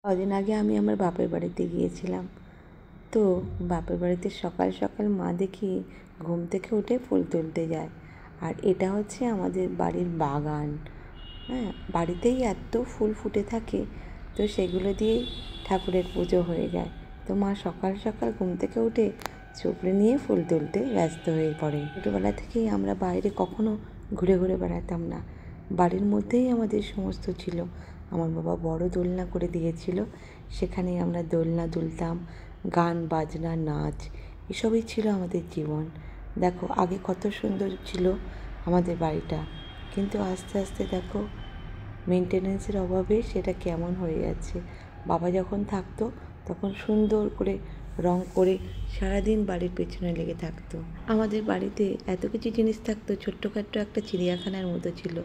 কদিন আগে আমি আমার বাপের বাড়িতে গিয়েছিলাম। তো বাপের বাড়িতে সকাল সকাল মা দেখি ঘুম থেকে উঠে ফুল তুলতে যায়। আর এটা হচ্ছে আমাদের বাড়ির বাগান। হ্যাঁ, বাড়িতেই এত ফুল ফুটে থাকে, তো সেগুলো দিয়েই ঠাকুরের পুজো হয়ে যায়। তো মা সকাল সকাল ঘুম থেকে উঠে চোপড়ে নিয়ে ফুল তুলতে ব্যস্ত হয়ে পড়ে। ছোটোবেলা থেকেই আমরা বাইরে কখনো ঘুরে ঘুরে বেড়াতাম না, বাড়ির মধ্যেই আমাদের সমস্ত ছিল। আমার বাবা বড় দোলনা করে দিয়েছিল, সেখানে আমরা দোলনা দুলতাম, গান বাজনা নাচ এসবই ছিল আমাদের জীবন। দেখো আগে কত সুন্দর ছিল আমাদের বাড়িটা, কিন্তু আস্তে আস্তে দেখো মেনটেনেন্সের অভাবে সেটা কেমন হয়ে যাচ্ছে। বাবা যখন থাকতো তখন সুন্দর করে রং করে সারাদিন বাড়ির পেছনে লেগে থাকতো। আমাদের বাড়িতে এত কিছু জিনিস থাকতো, ছোট্টখাট্ট একটা চিড়িয়াখানার মতো ছিল।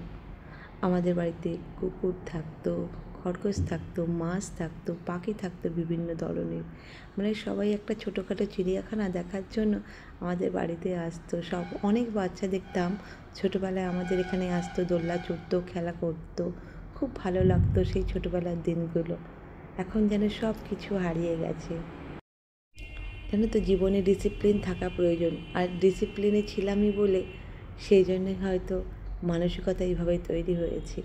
আমাদের বাড়িতে কুকুর থাকতো, খরগোশ থাকতো, মাছ থাকতো, পাখি থাকতো বিভিন্ন ধরনের। মানে সবাই একটা ছোটোখাটো চিড়িয়াখানা দেখার জন্য আমাদের বাড়িতে আসতো। সব অনেক বাচ্চা দেখতাম ছোটোবেলায় আমাদের এখানে আসতো, দোলনা চড়তো, খেলা করতো। খুব ভালো লাগতো সেই ছোটোবেলার দিনগুলো। এখন যেন সব কিছু হারিয়ে গেছে। জানো তো, জীবনে ডিসিপ্লিন থাকা প্রয়োজন, আর ডিসিপ্লিনে ছিলামই বলে সেই জন্যে হয়তো মানসিকতা এইভাবে তৈরি হয়েছে।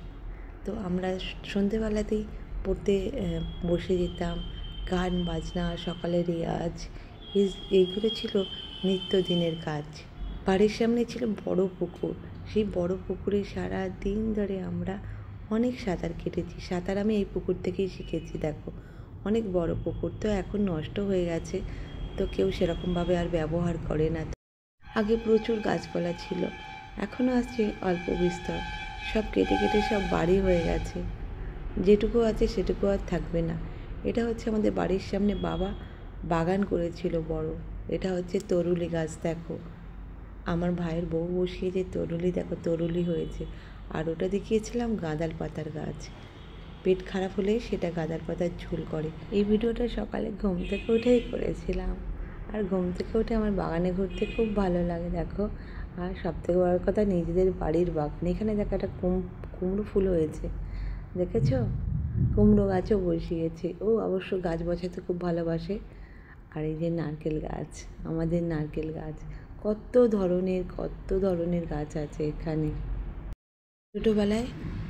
তো আমরা সন্ধেবেলাতেই পড়তে বসে যেতাম, গান বাজনা, সকালে রেয়াজ, এইগুলো ছিল নিত্যদিনের কাজ। বাড়ির সামনে ছিল বড় পুকুর, সেই বড় পুকুরে সারা দিন ধরে আমরা অনেক সাঁতার কেটেছি। সাঁতার আমি এই পুকুর থেকেই শিখেছি। দেখো অনেক বড় পুকুর, তো এখন নষ্ট হয়ে গেছে, তো কেউ সেরকমভাবে আর ব্যবহার করে না। আগে প্রচুর গাছপালা ছিল, এখনও আছে অল্প বিস্তর, সব কেটে কেটে সব বাড়ি হয়ে গেছে। যেটুকু আছে সেটুকু আর থাকবে না। এটা হচ্ছে আমাদের বাড়ির সামনে বাবা বাগান করেছিল বড়। এটা হচ্ছে তরুলি গাছ। দেখো আমার ভাইয়ের বউ বসিয়েছে তরুলি, দেখো তরুলি হয়েছে। আর ওটা দেখিয়েছিলাম গাঁদাল পাতার গাছ। পেট খারাপ হলে সেটা গাঁদাল পাতার ঝোল করে। এই ভিডিওটা সকালে ঘুম থেকে উঠেই করেছিলাম। আর ঘুম থেকে উঠে আমার বাগানে ঘুরতে খুব ভালো লাগে। দেখো, আর সবথেকে বড় কথা, নিজেদের বাড়ির বাগান। এখানে দেখো একটা কুমড়ো ফুল হয়েছে, দেখেছো? কুমড়ো গাছও বসিয়েছে। ও অবশ্য গাছ বসাতে খুব ভালোবাসে। আর এই যে নারকেল গাছ, আমাদের নারকেল গাছ, কত ধরনের গাছ আছে এখানে। ছোটোবেলায়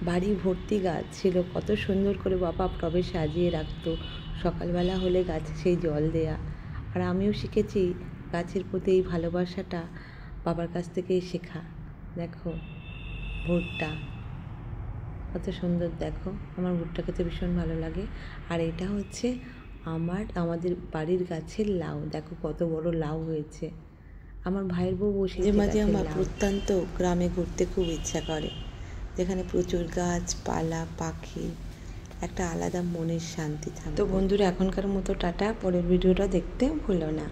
বাড়ি ভর্তি গাছ ছিল, কত সুন্দর করে বাবা টবে সাজিয়ে রাখতো। সকালবেলা হলে গাছে সেই জল দেয়া। আর আমিও শিখেছি গাছের প্রতি এই ভালোবাসাটা বাবার কাছ থেকেই শেখা। দেখো ভুট্টা কত সুন্দর, দেখো আমার ভুট্টা খেতে ভীষণ ভালো লাগে। আর এটা হচ্ছে আমাদের বাড়ির গাছের লাউ। দেখো কত বড় লাউ হয়েছে। আমার ভাইয়ের বউ বসে মাঝে আমার প্রত্যন্ত গ্রামে ঘুরতে খুব ইচ্ছা করে, যেখানে প্রচুর গাছপালা, পাখি, একটা আলাদা মনের শান্তি থাকে। তো বন্ধুরা, এখনকার মতো টাটা। পরের ভিডিওটা দেখতে ভুলো না।